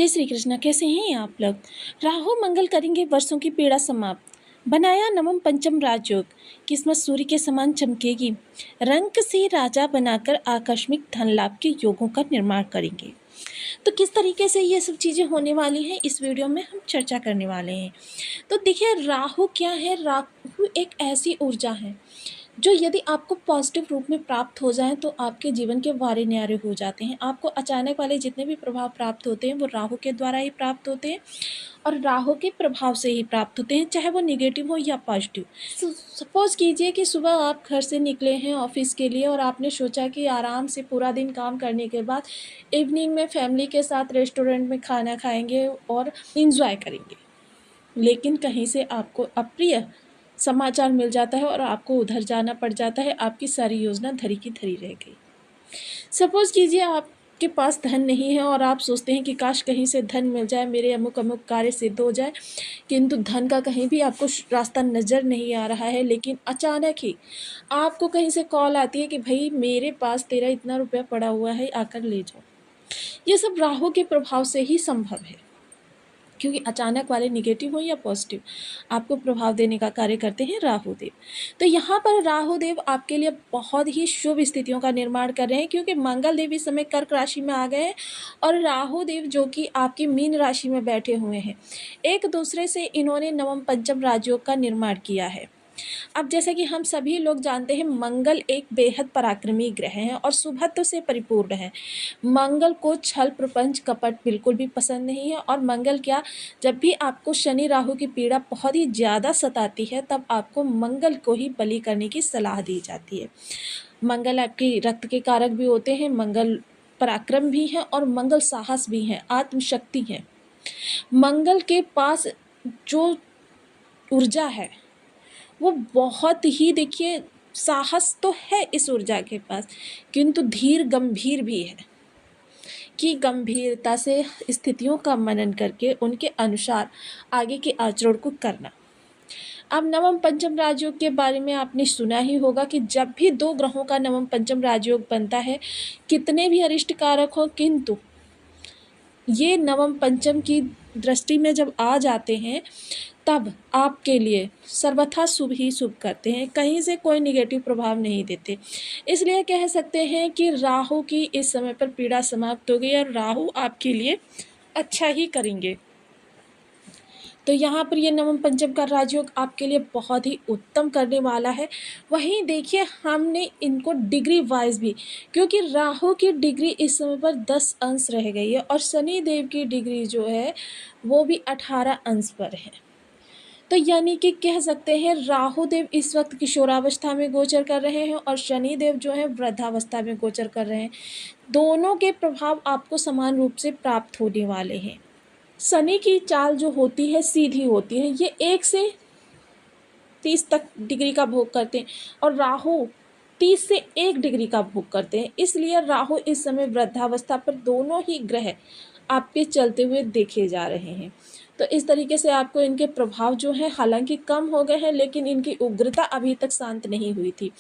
जय श्री कृष्ण। कैसे हैं आप लोग। राहु मंगल करेंगे वर्षों की पीड़ा समाप्त। बनाया नवम पंचम राजयोग। किस्मत सूर्य के समान चमकेगी। रंक से राजा बनाकर आकस्मिक धन लाभ के योगों का निर्माण करेंगे। तो किस तरीके से ये सब चीज़ें होने वाली हैं इस वीडियो में हम चर्चा करने वाले हैं। तो देखिए, राहु क्या है। राहु एक ऐसी ऊर्जा है जो यदि आपको पॉजिटिव रूप में प्राप्त हो जाए तो आपके जीवन के वारे न्यारे हो जाते हैं। आपको अचानक वाले जितने भी प्रभाव प्राप्त होते हैं वो राहु के द्वारा ही प्राप्त होते हैं और राहु के प्रभाव से ही प्राप्त होते हैं, चाहे वो निगेटिव हो या पॉजिटिव। सपोज कीजिए कि सुबह आप घर से निकले हैं ऑफिस के लिए और आपने सोचा कि आराम से पूरा दिन काम करने के बाद इवनिंग में फैमिली के साथ रेस्टोरेंट में खाना खाएंगे और इंजॉय करेंगे, लेकिन कहीं से आपको अप्रिय समाचार मिल जाता है और आपको उधर जाना पड़ जाता है। आपकी सारी योजना धरी की धरी रह गई। सपोज कीजिए आपके पास धन नहीं है और आप सोचते हैं कि काश कहीं से धन मिल जाए, मेरे अमुक अमुक कार्य सिद्ध हो जाए, किंतु धन का कहीं भी आपको रास्ता नज़र नहीं आ रहा है। लेकिन अचानक ही आपको कहीं से कॉल आती है कि भाई मेरे पास तेरा इतना रुपया पड़ा हुआ है, आकर ले जाओ। ये सब राहु के प्रभाव से ही संभव है, क्योंकि अचानक वाले निगेटिव हो या पॉजिटिव आपको प्रभाव देने का कार्य करते हैं राहु देव। तो यहाँ पर राहु देव आपके लिए बहुत ही शुभ स्थितियों का निर्माण कर रहे हैं, क्योंकि मंगल देव इस समय कर्क राशि में आ गए हैं और राहु देव जो कि आपकी मीन राशि में बैठे हुए हैं, एक दूसरे से इन्होंने नवम पंचम राजयोग का निर्माण किया है। अब जैसे कि हम सभी लोग जानते हैं, मंगल एक बेहद पराक्रमी ग्रह है और शुभत्व से परिपूर्ण है। मंगल को छल प्रपंच कपट बिल्कुल भी पसंद नहीं है। और मंगल क्या, जब भी आपको शनि राहु की पीड़ा बहुत ही ज़्यादा सताती है तब आपको मंगल को ही बलि करने की सलाह दी जाती है। मंगल आपकी रक्त के कारक भी होते हैं, मंगल पराक्रम भी है और मंगल साहस भी है, आत्मशक्ति है। मंगल के पास जो ऊर्जा है वो बहुत ही, देखिए, साहस तो है इस ऊर्जा के पास, किंतु धीर गंभीर भी है कि गंभीरता से स्थितियों का मनन करके उनके अनुसार आगे के आचरण को करना। अब नवम पंचम राजयोग के बारे में आपने सुना ही होगा कि जब भी दो ग्रहों का नवम पंचम राजयोग बनता है, कितने भी अरिष्ट कारक हो, किंतु ये नवम पंचम की दृष्टि में जब आ जाते हैं तब आपके लिए सर्वथा शुभ ही शुभ करते हैं, कहीं से कोई निगेटिव प्रभाव नहीं देते। इसलिए कह सकते हैं कि राहु की इस समय पर पीड़ा समाप्त हो गई और राहु आपके लिए अच्छा ही करेंगे। तो यहाँ पर ये नवम पंचम का राजयोग आपके लिए बहुत ही उत्तम करने वाला है। वहीं देखिए, हमने इनको डिग्री वाइज भी, क्योंकि राहु की डिग्री इस समय पर 10 अंश रह गई है और शनि देव की डिग्री जो है वो भी 18 अंश पर है। तो यानी कि कह सकते हैं राहु देव इस वक्त किशोरावस्था में गोचर कर रहे हैं और शनि देव जो है वृद्धावस्था में गोचर कर रहे हैं। दोनों के प्रभाव आपको समान रूप से प्राप्त होने वाले हैं। शनि की चाल जो होती है सीधी होती है, ये 1 से 30 तक डिग्री का भोग करते हैं और राहु 30 से 1 डिग्री का भोग करते हैं। इसलिए राहु इस समय वृद्धावस्था पर दोनों ही ग्रह आपके चलते हुए देखे जा रहे हैं। तो इस तरीके से आपको इनके प्रभाव जो है हालांकि कम हो गए हैं, लेकिन इनकी उग्रता अभी तक शांत नहीं हुई थी।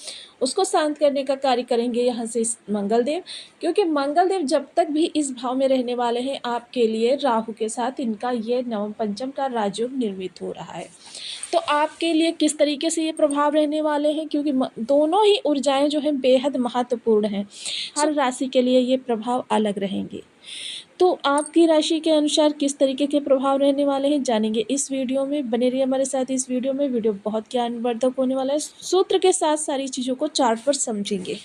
उसको शांत करने का कार्य करेंगे यहाँ से मंगल देव, क्योंकि मंगल देव जब तक भी इस भाव में रहने वाले हैं आपके लिए राहु के साथ इनका ये नवम पंचम का राजयोग निर्मित हो रहा है। तो आपके लिए किस तरीके से ये प्रभाव रहने वाले हैं, क्योंकि दोनों ही ऊर्जाएं जो हैं बेहद महत्वपूर्ण हैं। हर राशि के लिए ये प्रभाव अलग रहेंगे। तो आपकी राशि के अनुसार किस तरीके के प्रभाव रहने वाले हैं जानेंगे इस वीडियो में। बने रहिए हमारे साथ इस वीडियो में। वीडियो बहुत ज्ञानवर्धक होने वाला है। सूत्र के साथ सारी चीज़ों को चार्ट पर समझेंगे।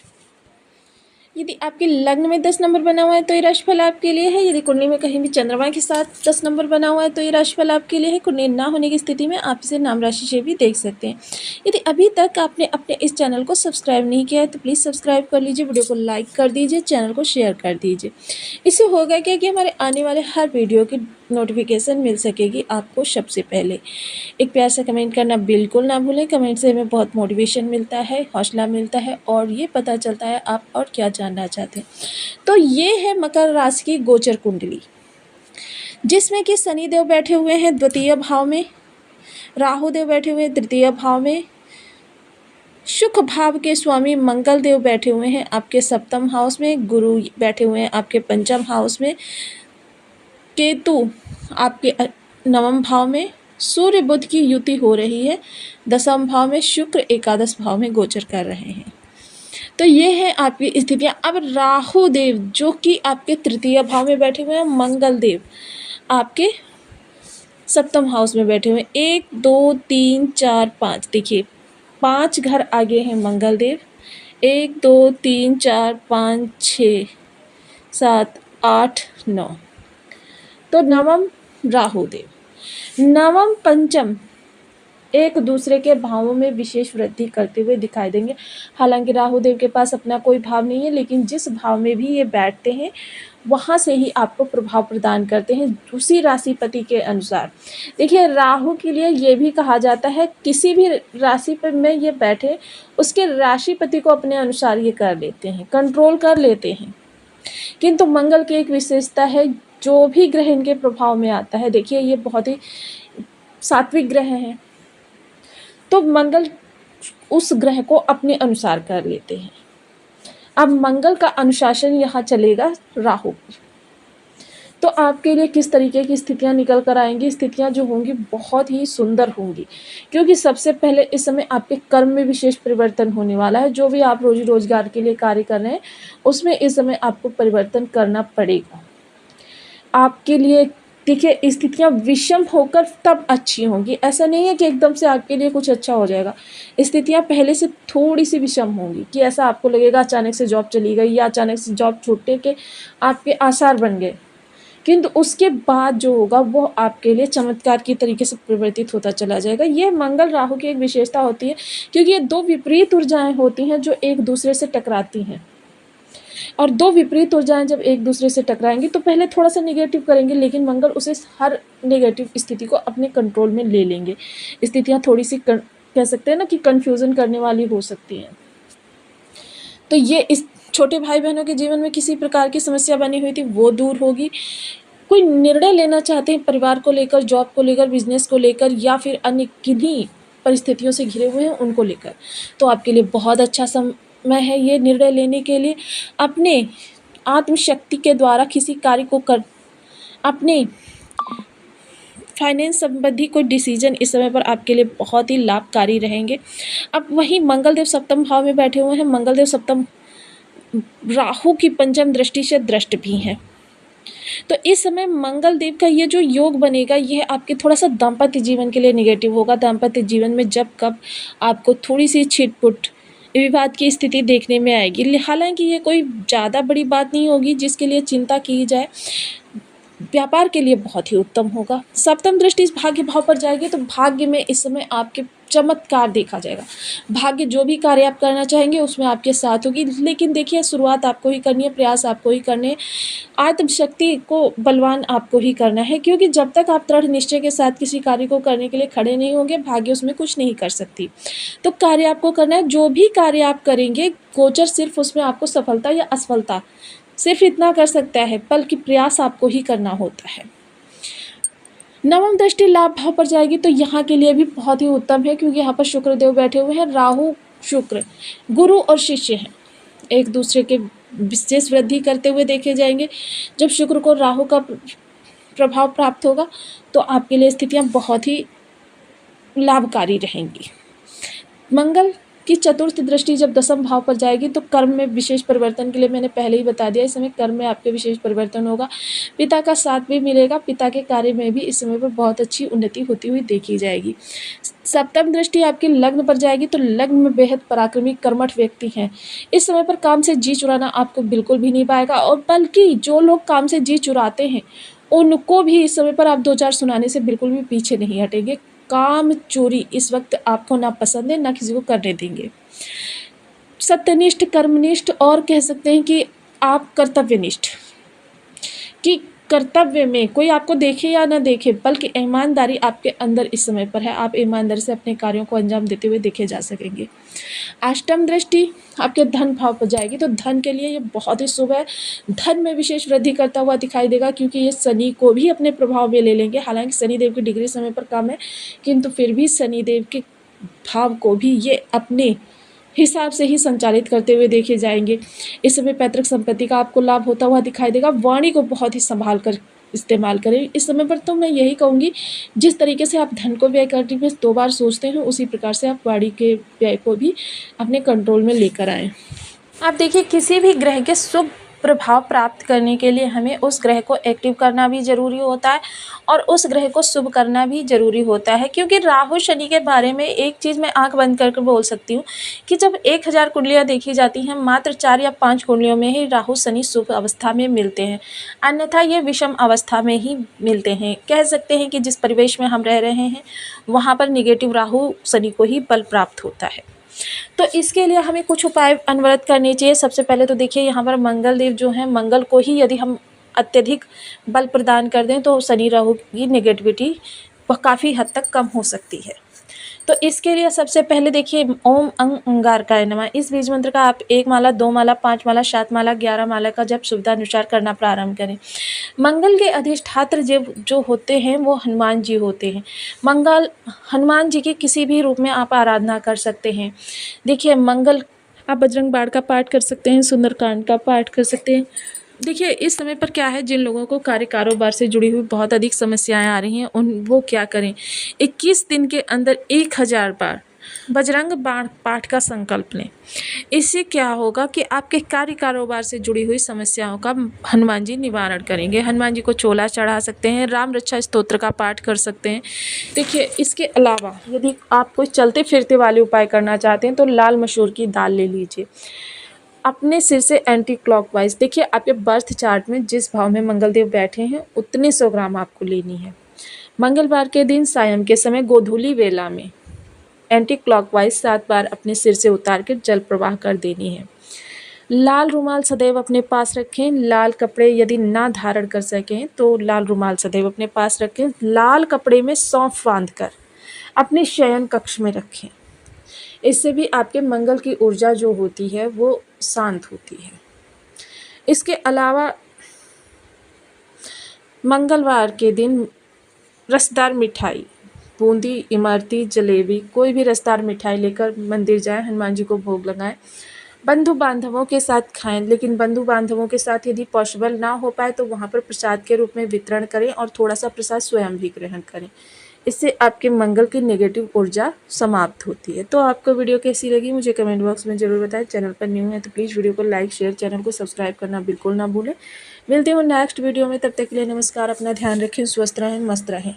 यदि आपके लग्न में 10 नंबर बना हुआ है तो ये राशिफल आपके लिए है। यदि कुंडली में कहीं भी चंद्रमा के साथ 10 नंबर बना हुआ है तो ये राशिफल आपके लिए है। कुंडली ना होने की स्थिति में आप इसे नाम राशि से भी देख सकते हैं। यदि अभी तक आपने अपने इस चैनल को सब्सक्राइब नहीं किया है तो प्लीज़ सब्सक्राइब कर लीजिए, वीडियो को लाइक कर दीजिए, चैनल को शेयर कर दीजिए। इससे होगा क्या कि हमारे आने वाले हर वीडियो की नोटिफिकेशन मिल सकेगी आपको सबसे पहले। एक प्यार से कमेंट करना बिल्कुल ना भूलें। कमेंट से हमें बहुत मोटिवेशन मिलता है, हौसला मिलता है और ये पता चलता है आप और क्या जानना चाहते हैं। तो ये है मकर राशि की गोचर कुंडली, जिसमें कि शनि देव बैठे हुए हैं द्वितीय भाव में, राहु देव बैठे हुए हैं तृतीय भाव में, सुख भाव के स्वामी मंगल देव बैठे हुए हैं आपके सप्तम हाउस में, गुरु बैठे हुए हैं आपके पंचम हाउस में, केतु आपके नवम भाव में, सूर्य बुध की युति हो रही है, दसम भाव में शुक्र एकादश भाव में गोचर कर रहे हैं। तो ये है आपकी स्थितियाँ। अब राहु देव जो कि आपके तृतीय भाव में बैठे हुए हैं, मंगल देव आपके सप्तम हाउस में बैठे हुए हैं। 1 2 3 4 5, देखिए 5 घर आगे हैं मंगल देव। 1 2 3 4 5 6 7 8 9। तो नवम राहु देव, नवम पंचम एक दूसरे के भावों में विशेष वृद्धि करते हुए दिखाई देंगे। हालांकि राहु देव के पास अपना कोई भाव नहीं है, लेकिन जिस भाव में भी ये बैठते हैं वहाँ से ही आपको प्रभाव प्रदान करते हैं उसी राशिपति के अनुसार। देखिए राहु के लिए ये भी कहा जाता है किसी भी राशि पर में ये बैठे उसके राशिपति को अपने अनुसार ये कर लेते हैं, कंट्रोल कर लेते हैं। किंतु मंगल की एक विशेषता है, जो भी ग्रह इनके प्रभाव में आता है, देखिए ये बहुत ही सात्विक ग्रह हैं, तो मंगल उस ग्रह को अपने अनुसार कर लेते हैं। अब मंगल का अनुशासन यहाँ चलेगा राहु पर, तो आपके लिए किस तरीके की स्थितियाँ निकल कर आएंगी। स्थितियाँ जो होंगी बहुत ही सुंदर होंगी, क्योंकि सबसे पहले इस समय आपके कर्म में विशेष परिवर्तन होने वाला है। जो भी आप रोजी रोजगार के लिए कार्य कर रहे हैं उसमें इस समय आपको परिवर्तन करना पड़ेगा। आपके लिए देखिए स्थितियाँ विषम होकर तब अच्छी होंगी, ऐसा नहीं है कि एकदम से आपके लिए कुछ अच्छा हो जाएगा। स्थितियाँ पहले से थोड़ी सी विषम होंगी कि ऐसा आपको लगेगा अचानक से जॉब चली गई या अचानक से जॉब छूटने के आपके आसार बन गए, किंतु उसके बाद जो होगा वो आपके लिए चमत्कार की तरीके से परिवर्तित होता चला जाएगा। ये मंगल राहु की एक विशेषता होती है, क्योंकि ये दो विपरीत ऊर्जाएं होती हैं जो एक दूसरे से टकराती हैं, और दो विपरीत ऊर्जाएं जब एक दूसरे से टकराएंगी तो पहले थोड़ा सा नेगेटिव करेंगे, लेकिन मंगल उसे हर नेगेटिव स्थिति को अपने कंट्रोल में ले लेंगे। स्थितियाँ थोड़ी सी कह सकते हैं ना कि कन्फ्यूज़न करने वाली हो सकती हैं। तो ये इस छोटे भाई बहनों के जीवन में किसी प्रकार की समस्या बनी हुई थी वो दूर होगी। कोई निर्णय लेना चाहते हैं परिवार को लेकर, जॉब को लेकर, बिजनेस को लेकर, या फिर अन्य किन्हीं परिस्थितियों से घिरे हुए हैं उनको लेकर, तो आपके लिए बहुत अच्छा समय है ये निर्णय लेने के लिए। अपने आत्मशक्ति के द्वारा किसी कार्य को कर अपने फाइनेंस संबंधी कोई डिसीजन इस समय पर आपके लिए बहुत ही लाभकारी रहेंगे। अब वहीं मंगलदेव सप्तम भाव में बैठे हुए हैं। मंगलदेव सप्तम राहु की पंचम दृष्टि से दृष्ट भी हैं, तो इस समय मंगल देव का ये जो योग बनेगा यह आपके थोड़ा सा दाम्पत्य जीवन के लिए नेगेटिव होगा। दाम्पत्य जीवन में जब कब आपको थोड़ी सी छिटपुट विवाद की स्थिति देखने में आएगी। हालांकि ये कोई ज़्यादा बड़ी बात नहीं होगी जिसके लिए चिंता की जाए। व्यापार के लिए बहुत ही उत्तम होगा। सप्तम दृष्टि इस भाग्य भाव पर जाएगी तो भाग्य में इस समय आपके चमत्कार देखा जाएगा। भाग्य जो भी कार्य आप करना चाहेंगे उसमें आपके साथ होगी, लेकिन देखिए शुरुआत आपको ही करनी है, प्रयास आपको ही करने हैं, आत्मशक्ति को बलवान आपको ही करना है, क्योंकि जब तक आप दृढ़ निश्चय के साथ किसी कार्य को करने के लिए खड़े नहीं होंगे भाग्य उसमें कुछ नहीं कर सकती। तो कार्य आपको करना है, जो भी कार्य आप करेंगे गोचर सिर्फ उसमें आपको सफलता या असफलता सिर्फ इतना कर सकता है, बल्कि प्रयास आपको ही करना होता है। नवम दृष्टि लाभ भाव पर जाएगी तो यहाँ के लिए भी बहुत ही उत्तम है, क्योंकि यहाँ पर शुक्र देव बैठे हुए हैं। राहु शुक्र गुरु और शिष्य हैं, एक दूसरे के विशेष वृद्धि करते हुए देखे जाएंगे। जब शुक्र को राहु का प्रभाव प्राप्त होगा तो आपके लिए स्थितियाँ बहुत ही लाभकारी रहेंगी। मंगल की चतुर्थ दृष्टि जब दसम भाव पर जाएगी तो कर्म में विशेष परिवर्तन के लिए मैंने पहले ही बता दिया, इस समय कर्म में आपके विशेष परिवर्तन होगा। पिता का साथ भी मिलेगा, पिता के कार्य में भी इस समय पर बहुत अच्छी उन्नति होती हुई देखी जाएगी। सप्तम दृष्टि आपके लग्न पर जाएगी तो लग्न में बेहद पराक्रमी कर्मठ व्यक्ति हैं। इस समय पर काम से जी चुराना आपको बिल्कुल भी नहीं पाएगा, और बल्कि जो लोग काम से जी चुराते हैं उनको भी इस समय पर आप दो चार सुनाने से बिल्कुल भी पीछे नहीं हटेंगे। काम चोरी इस वक्त आपको ना पसंद है, ना किसी को करने देंगे। सत्यनिष्ठ, कर्मनिष्ठ, और कह सकते हैं कि आप कर्तव्यनिष्ठ, कि कर्तव्य में कोई आपको देखे या ना देखे बल्कि ईमानदारी आपके अंदर इस समय पर है। आप ईमानदारी से अपने कार्यों को अंजाम देते हुए देखे जा सकेंगे। अष्टम दृष्टि आपके धन भाव पर जाएगी तो धन के लिए ये बहुत ही शुभ है। धन में विशेष वृद्धि करता हुआ दिखाई देगा, क्योंकि ये शनि को भी अपने प्रभाव में ले लेंगे। हालांकि शनिदेव की डिग्री समय पर कम है, किंतु फिर भी शनिदेव के भाव को भी ये अपने हिसाब से ही संचालित करते हुए देखे जाएंगे। इस समय पैतृक संपत्ति का आपको लाभ होता हुआ दिखाई देगा। वाणी को बहुत ही संभाल कर इस्तेमाल करें। इस समय पर तो मैं यही कहूँगी, जिस तरीके से आप धन को व्यय करने में 2 बार सोचते हैं, उसी प्रकार से आप वाणी के व्यय को भी अपने कंट्रोल में लेकर आएँ। आप देखिए, किसी भी ग्रह के शुभ प्रभाव प्राप्त करने के लिए हमें उस ग्रह को एक्टिव करना भी ज़रूरी होता है और उस ग्रह को शुभ करना भी ज़रूरी होता है। क्योंकि राहु शनि के बारे में एक चीज़ मैं आंख बंद करके बोल सकती हूँ कि जब 1000 कुंडलियाँ देखी जाती हैं, मात्र 4 या 5 कुंडलियों में ही राहु शनि शुभ अवस्था में मिलते हैं, अन्यथा ये विषम अवस्था में ही मिलते हैं। कह सकते हैं कि जिस परिवेश में हम रह रहे हैं, वहाँ पर निगेटिव राहु शनि को ही बल प्राप्त होता है। तो इसके लिए हमें कुछ उपाय अनवरत करने चाहिए। सबसे पहले तो देखिए, यहाँ पर मंगल देव जो हैं, मंगल को ही यदि हम अत्यधिक बल प्रदान कर दें तो शनि राहु की नेगेटिविटी काफ़ी हद तक कम हो सकती है। तो इसके लिए सबसे पहले देखिए, ओम अंगारकाय नमः, इस बीज मंत्र का आप 1 माला, 2 माला, 5 माला, 7 माला, 11 माला का जप सुविधानुसार करना प्रारंभ करें। मंगल के अधिष्ठात्र जो होते हैं वो हनुमान जी होते हैं। हनुमान जी की किसी भी रूप में आप आराधना कर सकते हैं। देखिए, मंगल आप बजरंग बाण का पाठ कर सकते हैं, सुंदरकांड का पाठ कर सकते हैं। देखिए, इस समय पर क्या है, जिन लोगों को कार्य कारोबार से जुड़ी हुई बहुत अधिक समस्याएं आ रही हैं, वो क्या करें, 21 दिन के अंदर 1000 बार बजरंग बाण पाठ का संकल्प लें। इससे क्या होगा कि आपके कार्य कारोबार से जुड़ी हुई समस्याओं का हनुमान जी निवारण करेंगे। हनुमान जी को चोला चढ़ा सकते हैं, राम रक्षा स्तोत्र का पाठ कर सकते हैं। देखिए, इसके अलावा यदि आप कोई चलते फिरते वाले उपाय करना चाहते हैं तो लाल मसूर की दाल ले लीजिए। अपने सिर से एंटी क्लॉकवाइज, देखिए आपके बर्थ चार्ट में जिस भाव में मंगलदेव बैठे हैं उतने 100 ग्राम आपको लेनी है। मंगलवार के दिन सायं के समय गोधूली वेला में एंटी क्लॉकवाइज 7 बार अपने सिर से उतार कर जल प्रवाह कर देनी है। लाल रुमाल सदैव अपने पास रखें। लाल कपड़े यदि ना धारण कर सकें तो लाल रुमाल सदैव अपने पास रखें। लाल कपड़े में सौंफ बांधकर अपने शयन कक्ष में रखें। इससे भी आपके मंगल की ऊर्जा जो होती है वो शांत होती है। इसके अलावा मंगलवार के दिन रसदार मिठाई, बूंदी, इमरती, जलेबी, कोई भी रसदार मिठाई लेकर मंदिर जाएं, हनुमान जी को भोग लगाएं। बंधु बांधवों के साथ खाएं, लेकिन बंधु बांधवों के साथ यदि पॉसिबल ना हो पाए तो वहाँ पर प्रसाद के रूप में वितरण करें और थोड़ा सा प्रसाद स्वयं भी ग्रहण करें। इससे आपके मंगल की नेगेटिव ऊर्जा समाप्त होती है। तो आपको वीडियो कैसी लगी मुझे कमेंट बॉक्स में ज़रूर बताएं। चैनल पर न्यू है तो प्लीज़ वीडियो को लाइक शेयर, चैनल को सब्सक्राइब करना बिल्कुल ना भूलें। मिलते हैं नेक्स्ट वीडियो में, तब तक के लिए नमस्कार। अपना ध्यान रखें, स्वस्थ रहें, मस्त रहें।